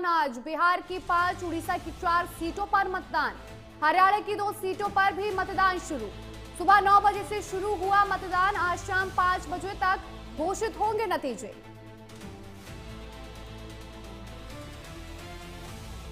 मतदान आज। बिहार की 5, उड़ीसा की 4 सीटों पर मतदान। हरियाणा की 2 सीटों पर भी मतदान शुरू। सुबह 9 बजे से शुरू हुआ मतदान। आज शाम 5 बजे तक घोषित होंगे नतीजे।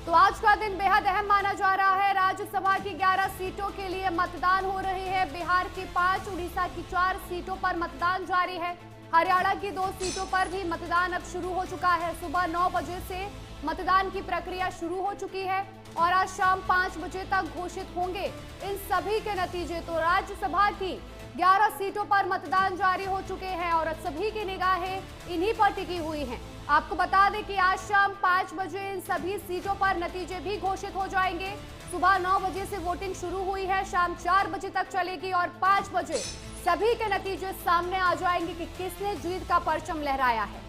तो आज का दिन बेहद अहम माना जा रहा है। राज्यसभा की 11 सीटों के लिए मतदान हो रहे हैं। बिहार की 5, उड़ीसा की 4 सीटों पर मतदान जारी है। हरियाणा की 2 सीटों पर भी मतदान अब शुरू हो चुका है। सुबह 9 बजे से मतदान की प्रक्रिया शुरू हो चुकी है और आज शाम 5 बजे तक घोषित होंगे इन सभी के नतीजे। तो राज्यसभा की 11 सीटों पर मतदान जारी हो चुके हैं और सभी की निगाहें इन्हीं पर टिकी हुई हैं। आपको बता दें कि आज शाम 5 बजे इन सभी सीटों पर नतीजे भी घोषित हो जाएंगे। सुबह 9 बजे से वोटिंग शुरू हुई है, शाम 4 बजे तक चलेगी और 5 बजे सभी के नतीजे सामने आ जाएंगे कि किसने जीत का परचम लहराया है।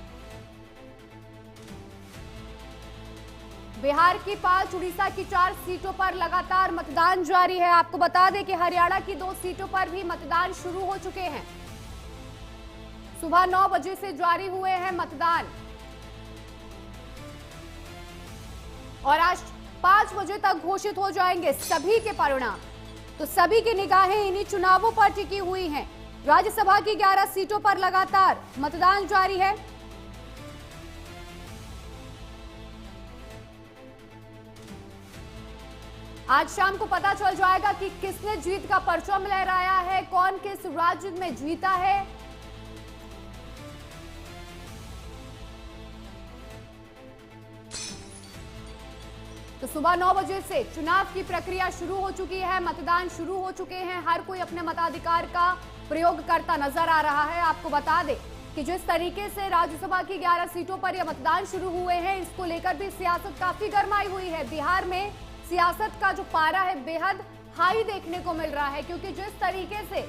बिहार की 5, उड़ीसा की 4 सीटों पर लगातार मतदान जारी है। आपको बता दें कि हरियाणा की 2 सीटों पर भी मतदान शुरू हो चुके हैं। सुबह 9 बजे से जारी हुए हैं मतदान और आज 5 बजे तक घोषित हो जाएंगे सभी के परिणाम। तो सभी की निगाहें इन्हीं चुनावों पर टिकी हुई हैं। राज्यसभा की 11 सीटों पर लगातार मतदान जारी है। आज शाम को पता चल जाएगा कि किसने जीत का परचम लहराया है, कौन किस राज्य में जीता है। तो सुबह 9 बजे से चुनाव की प्रक्रिया शुरू हो चुकी है, मतदान शुरू हो चुके हैं। हर कोई अपने मताधिकार का प्रयोग करता नजर आ रहा है। आपको बता दें कि जिस तरीके से राज्यसभा की 11 सीटों पर यह मतदान शुरू हुए हैं, इसको लेकर भी सियासत काफी गरमाई हुई है। बिहार में सियासत का जो पारा है बेहद हाई देखने को मिल रहा है, क्योंकि जिस तरीके से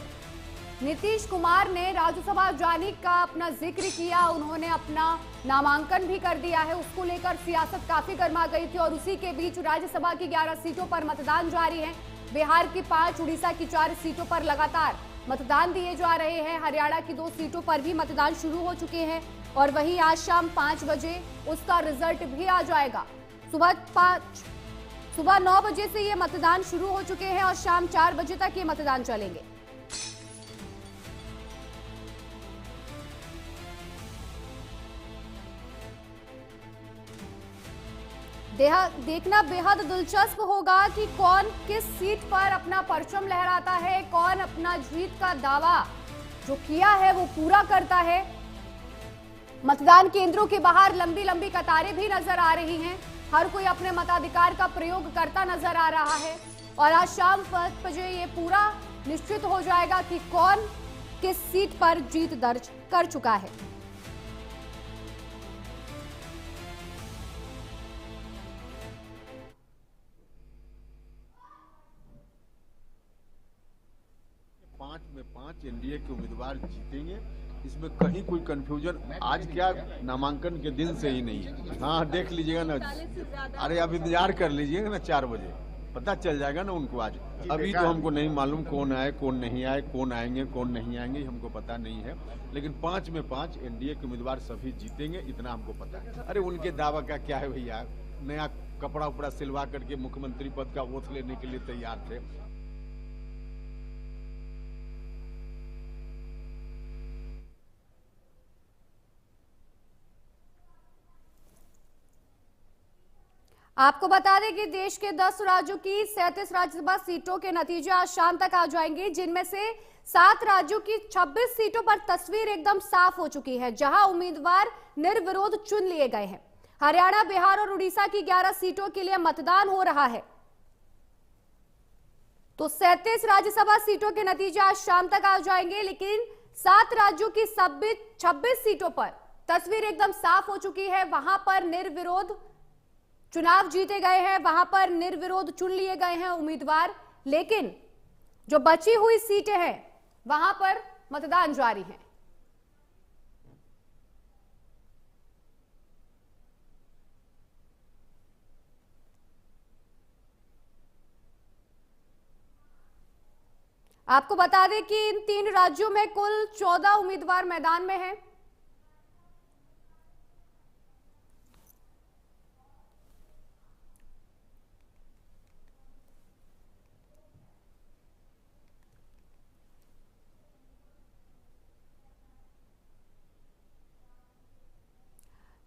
नीतीश कुमार ने राज्यसभा जाने का अपना जिक्र किया, उन्होंने अपना नामांकन भी कर दिया है, उसको लेकर सियासत काफी गर्मा गई थी। और उसी के बीच राज्यसभा की 11 सीटों पर मतदान जारी है। बिहार की 5, उड़ीसा की 4 सीटों पर लगातार मतदान दिए जा रहे हैं। हरियाणा की 2 सीटों पर भी मतदान शुरू हो चुके हैं और वहीं आज शाम 5 बजे उसका रिजल्ट भी आ जाएगा। सुबह 9 बजे से ये मतदान शुरू हो चुके हैं और शाम 4 बजे तक ये मतदान चलेंगे। देखना बेहद दिलचस्प होगा कि कौन किस सीट पर अपना परचम लहराता है, कौन अपना जीत का दावा जो किया है वो पूरा करता है। मतदान केंद्रों के बाहर लंबी लंबी कतारें भी नजर आ रही हैं। हर कोई अपने मताधिकार का प्रयोग करता नजर आ रहा है और आज शाम 5 बजे ये पूरा निश्चित हो जाएगा कि कौन किस सीट पर जीत दर्ज कर चुका है। में 5 एनडीए के उम्मीदवार जीतेंगे, इसमें कहीं कोई कंफ्यूजन आज क्या नामांकन के दिन से ही नहीं है। हाँ, देख लीजिएगा ना, अरे अब इंतजार कर लीजिएगा ना, 4 बजे पता चल जाएगा ना उनको। आज अभी तो हमको नहीं मालूम कौन आए कौन नहीं आए, कौन आएंगे कौन नहीं आएंगे, हमको पता नहीं है। लेकिन 5 में 5 एनडीए के उम्मीदवार सभी जीतेंगे, इतना हमको पता है। अरे उनके दावा का क्या है भैया, नया कपड़ा उपड़ा सिलवा करके मुख्यमंत्री पद का ओथ लेने के लिए तैयार थे। आपको बता दें कि देश के 10 राज्यों की 37 राज्यसभा सीटों के नतीजे आज शाम तक आ जाएंगे, जिनमें से 7 राज्यों की 26 सीटों पर तस्वीर एकदम साफ हो चुकी है, जहां उम्मीदवार निर्विरोध चुन लिए गए हैं। हरियाणा, बिहार और उड़ीसा की 11 सीटों के लिए मतदान हो रहा है। तो 37 राज्यसभा सीटों के नतीजे आज शाम तक आ जाएंगे, लेकिन 7 राज्यों की 26 सीटों पर तस्वीर एकदम साफ हो चुकी है। वहां पर निर्विरोध चुनाव जीते गए हैं, वहां पर निर्विरोध चुन लिए गए हैं उम्मीदवार। लेकिन जो बची हुई सीटें हैं वहां पर मतदान जारी है। आपको बता दें कि इन 3 राज्यों में कुल 14 उम्मीदवार मैदान में हैं।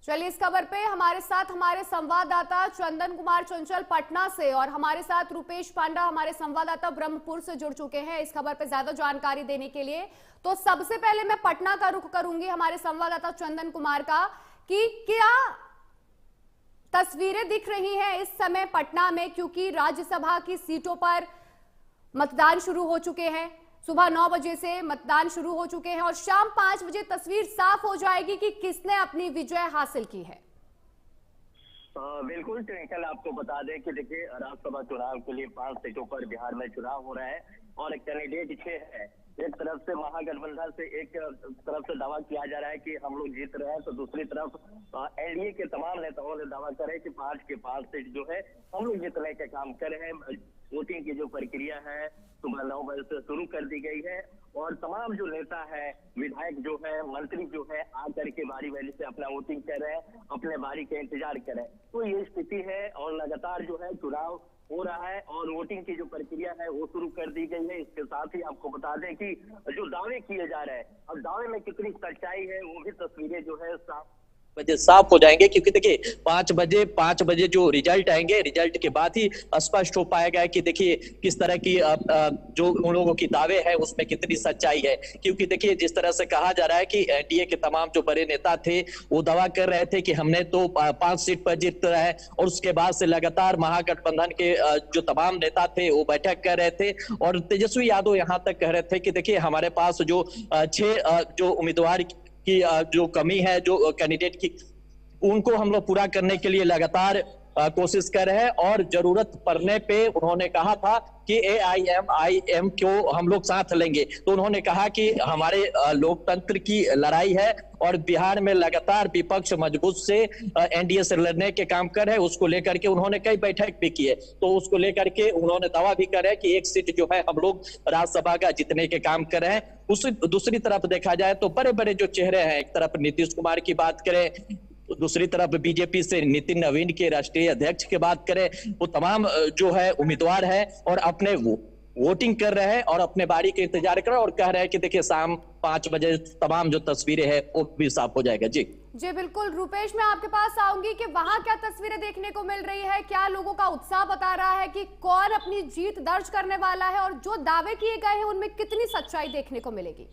चलिए इस खबर पे हमारे साथ हमारे संवाददाता चंदन कुमार चंचल पटना से और हमारे साथ रुपेश पांडा हमारे संवाददाता ब्रह्मपुर से जुड़ चुके हैं इस खबर पे ज्यादा जानकारी देने के लिए। तो सबसे पहले मैं पटना का रुख करूंगी हमारे संवाददाता चंदन कुमार का कि क्या तस्वीरें दिख रही हैं इस समय पटना में, क्योंकि राज्यसभा की सीटों पर मतदान शुरू हो चुके हैं। सुबह 9 बजे से मतदान शुरू हो चुके हैं और शाम 5 बजे तस्वीर साफ हो जाएगी कि किसने अपनी विजय हासिल की है। बिल्कुल ट्विंकल, आपको बता दें कि देखिए राज्यसभा चुनाव के लिए 5 सीटों पर बिहार में चुनाव हो रहा है और कैंडिडेट 6 है। एक तरफ से महागठबंधन से एक तरफ से दावा किया जा रहा है कि हम लोग जीत रहे हैं, तो दूसरी तरफ एनडीए के तमाम नेताओं ने दावा करे कि 5 के 5 सीट जो है हम लोग जीतने का काम कर रहे हैं। वोटिंग की जो प्रक्रिया है सुबह 9 बजे से शुरू कर दी गई है और तमाम जो नेता है, विधायक जो है, मंत्री जो है, आकर के बारी बारी से अपना वोटिंग कर रहे हैं, अपने बारी का इंतजार कर रहे हैं। तो ये स्थिति है और लगातार जो है चुनाव हो रहा है और वोटिंग की जो प्रक्रिया है वो शुरू कर दी गई है। इसके साथ ही आपको बता दें कि जो दावे किए जा रहे हैं, अब दावे में कितनी सच्चाई है वो भी तस्वीरें जो है बजे साफ हो जाएंगे, क्योंकि देखिए 5 बजे जो रिजल्ट आएंगे, रिजल्ट के बाद ही स्पष्ट हो पाएगा कि देखिए किस तरह की जो उन लोगों की दावे है उसमें कितनी सच्चाई है। क्योंकि देखिए जिस तरह से कहा जा रहा है कि एनडीए के तमाम जो बड़े नेता थे वो दावा कर रहे थे कि हमने तो 5 सीट पर जीत रहा है और उसके बाद से लगातार महागठबंधन के जो तमाम नेता थे वो बैठक कर रहे थे और तेजस्वी यादव यहाँ तक कह रहे थे कि देखिए हमारे पास जो 6 जो उम्मीदवार की जो कमी है, जो कैंडिडेट की, उनको हम लोग पूरा करने के लिए लगातार कोशिश कर रहे हैं और जरूरत पड़ने पे उन्होंने कहा था कि AIM को हम लोग साथ लेंगे। तो उन्होंने कहा कि हमारे लोकतंत्र की लड़ाई है और बिहार में लगातार विपक्ष मजबूत से एनडीए से लड़ने के काम कर रहे हैं। उसको लेकर के उन्होंने कई बैठक भी की है, तो उसको लेकर के उन्होंने दावा भी कर रहे हैं कि एक सीट जो है हम लोग राज्यसभा का जीतने के काम कर रहे हैं। दूसरी तरफ देखा जाए तो बड़े बड़े जो चेहरे हैं, एक तरफ नीतीश कुमार की बात करें, दूसरी तरफ बीजेपी से नितिन नवीन के राष्ट्रीय अध्यक्ष की बात करें, वो तमाम जो है उम्मीदवार है और अपने वोटिंग कर रहे हैं और अपने बारी के इंतजार कर रहे हैं और कह रहे हैं कि देखिए शाम 5 बजे तमाम जो तस्वीरें हैं वो भी साफ हो जाएगा। जी बिल्कुल रुपेश, मैं आपके पास आऊंगी कि वहां क्या तस्वीरें देखने को मिल रही है, क्या लोगों का उत्साह बता रहा है कि कौन अपनी जीत दर्ज करने वाला है और जो दावे किए गए हैं उनमें कितनी सच्चाई देखने को मिलेगी?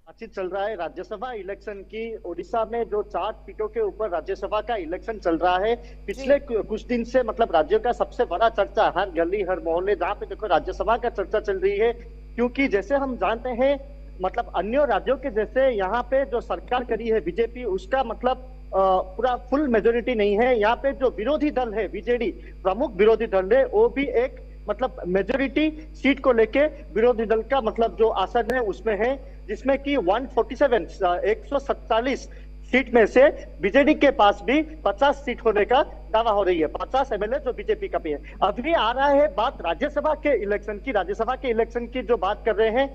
बातचीत चल रहा है राज्यसभा इलेक्शन की। ओडिशा में जो 4 सीटों के ऊपर राज्यसभा का इलेक्शन चल रहा है, पिछले कुछ दिन से मतलब राज्य का सबसे बड़ा चर्चा, हर गली हर मोहल्ले जहाँ पे देखो राज्यसभा का चर्चा चल रही है। क्योंकि जैसे हम जानते हैं मतलब अन्य राज्यों के जैसे यहाँ पे जो सरकार करी है बीजेपी, उसका मतलब पूरा फुल मेजोरिटी नहीं है। यहाँ पे जो विरोधी दल है बीजेडी, प्रमुख विरोधी दल है, वो भी एक मतलब मेजोरिटी सीट को लेके विरोधी दल का मतलब जो आसन है उसमें है, जिसमें कि 147 सीट में से बीजेडी के पास भी 50 सीट होने का दावा हो रही है, 50 एमएलए जो बीजेपी का भी है। अभी आ रहा है बात राज्यसभा के इलेक्शन की। राज्यसभा के इलेक्शन की जो बात कर रहे हैं,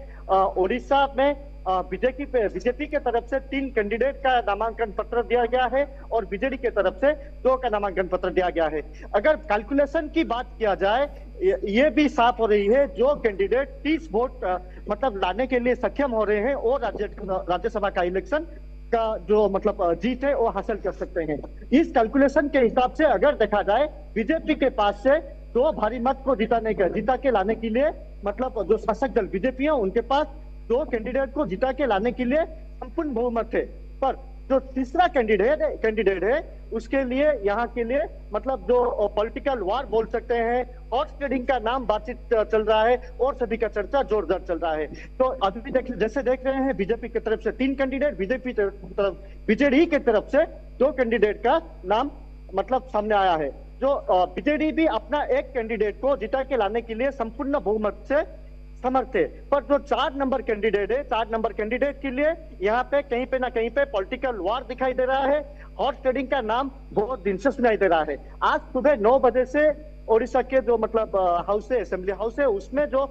ओडिशा में बीजेपी के तरफ से 3 कैंडिडेट का नामांकन पत्र दिया गया है और बीजेडी के तरफ से 2 का नामांकन पत्र दिया गया है। अगर कैलकुलेशन की बात किया जाए, ये भी साफ हो रही है जो कैंडिडेट 30 वोट मतलब लाने के लिए सक्षम हो रहे हैं और राज्यसभा का इलेक्शन का जो मतलब जीत है वो हासिल कर सकते हैं। इस कैलकुलेशन के हिसाब से अगर देखा जाए, बीजेपी के पास से 2 भारी मत को जीता के लाने के लिए मतलब जो शासक दल बीजेपी है उनके पास 2 कैंडिडेट को जिता के लाने के लिए संपूर्ण बहुमत है। पर जो तीसरा कैंडिडेट है उसके लिए यहाँ के लिए मतलब जो पॉलिटिकल वार बोल सकते हैं, हॉर्स ट्रेडिंग का नाम बातचीत चल रहा है और सभी का चर्चा जोरदार चल रहा है। तो अभी जैसे देख रहे हैं बीजेपी की तरफ से 3 कैंडिडेट, बीजेडी की तरफ से 2 कैंडिडेट का नाम मतलब सामने आया है। जो बीजेडी भी अपना एक कैंडिडेट को जिता के लाने के लिए संपूर्ण बहुमत से समर्थ है। पर जो 4 नंबर कैंडिडेट है, 4 नंबर कैंडिडेट के लिए यहाँ पे कहीं पे ना कहीं पे पॉलिटिकल वार दिखाई दे रहा है। हॉर्स ट्रेडिंग का नाम बहुत दिन से सुनाई दे रहा है। आज सुबह 9 बजे से ओडिशा के जो मतलब हाउस है, असेंबली हाउस है, उसमें जो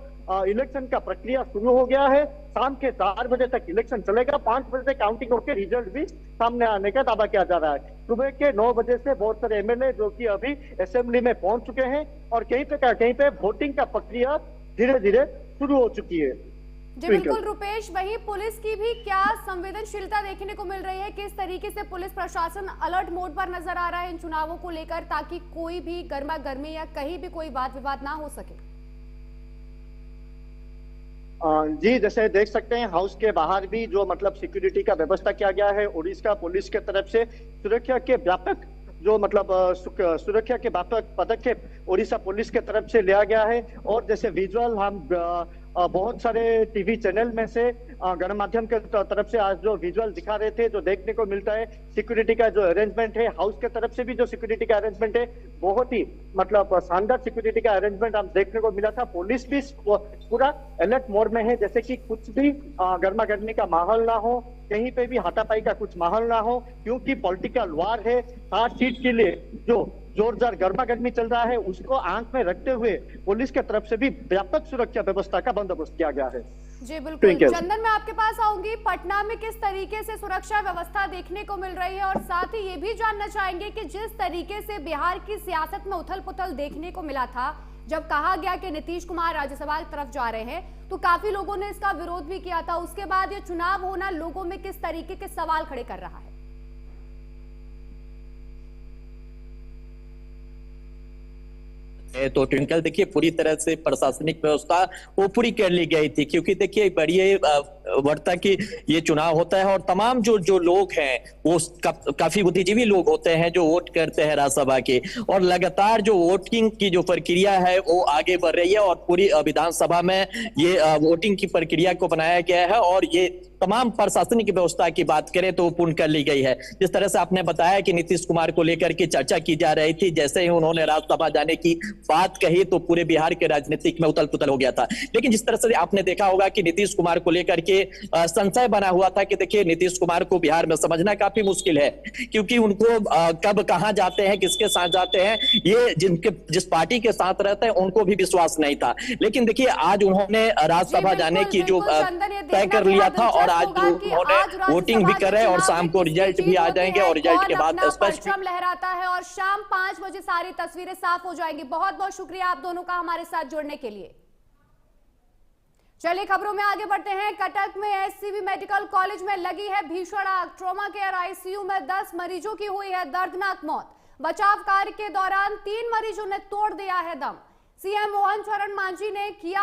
इलेक्शन का प्रक्रिया शुरू हो गया है। शाम के 4 बजे तक इलेक्शन चलेगा, 5 बजे काउंटिंग होकर रिजल्ट भी सामने आने का दावा किया जा रहा है। सुबह के 9 बजे से बहुत सारे एमएलए जो कि अभी असेंबली में पहुंच चुके हैं और कहीं पे वोटिंग का प्रक्रिया धीरे धीरे शुरू हो चुकी है। जी बिल्कुल रुपेश, वहीं पुलिस की भी क्या संवेदनशीलता देखने को मिल रही है? किस तरीके से पुलिस प्रशासन अलर्ट मोड पर नजर आ रहा है इन चुनावों को लेकर, ताकि कोई भी गर्मा गर्मी या कहीं भी कोई वाद विवाद ना हो सके? जी, जैसे देख सकते हैं हाउस के बाहर भी जो मतलब सिक्योरिटी का व्यवस्था किया गया है उड़ीसा पुलिस के तरफ से। सुरक्षा के व्यापक जो मतलब सुरक्षा के व्यापक पदक्षेप उड़ीसा पुलिस के तरफ से लिया गया है। और जैसे विजुअल हम बहुत सारे टीवी चैनल में से गणमाध्यम के तरफ से आज जो विजुअल दिखा रहे थे, जो देखने को मिलता है सिक्योरिटी का जो अरेंजमेंट है, हाउस के तरफ से भी जो सिक्योरिटी का अरेंजमेंट है बहुत ही मतलब शानदार सिक्योरिटी का अरेंजमेंट हम देखने को मिला था। पुलिस भी पूरा अलर्ट मोड में है, जैसे कि कुछ भी गर्मा गर्मी का माहौल ना हो, कहीं पे भी हाथापाई का कुछ माहौल ना हो, क्योंकि पॉलिटिकल वार है। 7 सीट के लिए जो जोरदार गर्मा गर्मी चल रहा है उसको आंख में रखते हुए पुलिस के तरफ से भी व्यापक सुरक्षा व्यवस्था का बंदोबस्त किया गया है। जी बिल्कुल चंदन, मैं आपके पास आऊंगी। पटना में किस तरीके से सुरक्षा व्यवस्था देखने को मिल रही है, और साथ ही ये भी जानना चाहेंगे कि जिस तरीके से बिहार की सियासत में उथल पुथल देखने को मिला था जब कहा गया कि नीतीश कुमार राज्यसभा की तरफ जा रहे हैं, तो काफी लोगों ने इसका विरोध भी किया था। उसके बाद ये चुनाव होना लोगों में किस तरीके के सवाल खड़े कर रहा है? तो ट्विंकल देखिए पूरी तरह से प्रशासनिक व्यवस्था वो पूरी कर ली गई थी, क्योंकि देखिए बड़ी वर्ता की ये चुनाव होता है और तमाम जो लोग हैं वो काफी बुद्धिजीवी लोग होते हैं जो वोट करते हैं राज्यसभा के, और लगातार जो वोटिंग की जो प्रक्रिया है वो आगे बढ़ रही है और पूरी विधानसभा में ये वोटिंग की प्रक्रिया को बनाया गया है। और ये तमाम प्रशासनिक व्यवस्था की बात करें तो पूर्ण कर ली गई है। जिस तरह से आपने बताया कि नीतीश कुमार को लेकर के चर्चा की जा रही थी, जैसे ही उन्होंने राज्यसभा जाने की बात कही तो पूरे बिहार के राजनीतिक में उथल पुथल हो गया था। लेकिन जिस तरह से आपने देखा होगा कि नीतीश कुमार को लेकर के संशय बना हुआ था कि देखिए नीतीश कुमार को बिहार में समझना काफी मुश्किल है, क्योंकि उनको कब कहां जाते हैं, किसके साथ जाते हैं, ये जिस पार्टी के साथ रहते हैं उनको भी विश्वास नहीं था। लेकिन देखिए आज उन्होंने राज्यसभा जाने की जो तय कर लिया था और आज उन्होंने वोटिंग भी कर रहे हैं और शाम को रिजल्ट भी आ जाएंगे और रिजल्ट के बाद स्पष्ट लहराता है और शाम 5 बजे सारी तस्वीरें साफ हो जाएंगी। बहुत बहुत शुक्रिया आप दोनों का हमारे साथ जुड़ने के लिए। चलिए खबरों में आगे बढ़ते हैं। कटक में एससीबी मेडिकल कॉलेज में लगी है भीषण आग। ट्रॉमा केयर आईसीयू में 10 मरीजों की हुई है दर्दनाक मौत। बचाव कार्य के दौरान 3 मरीजों ने तोड़ दिया है दम। सीएम मोहन चरण मांझी ने किया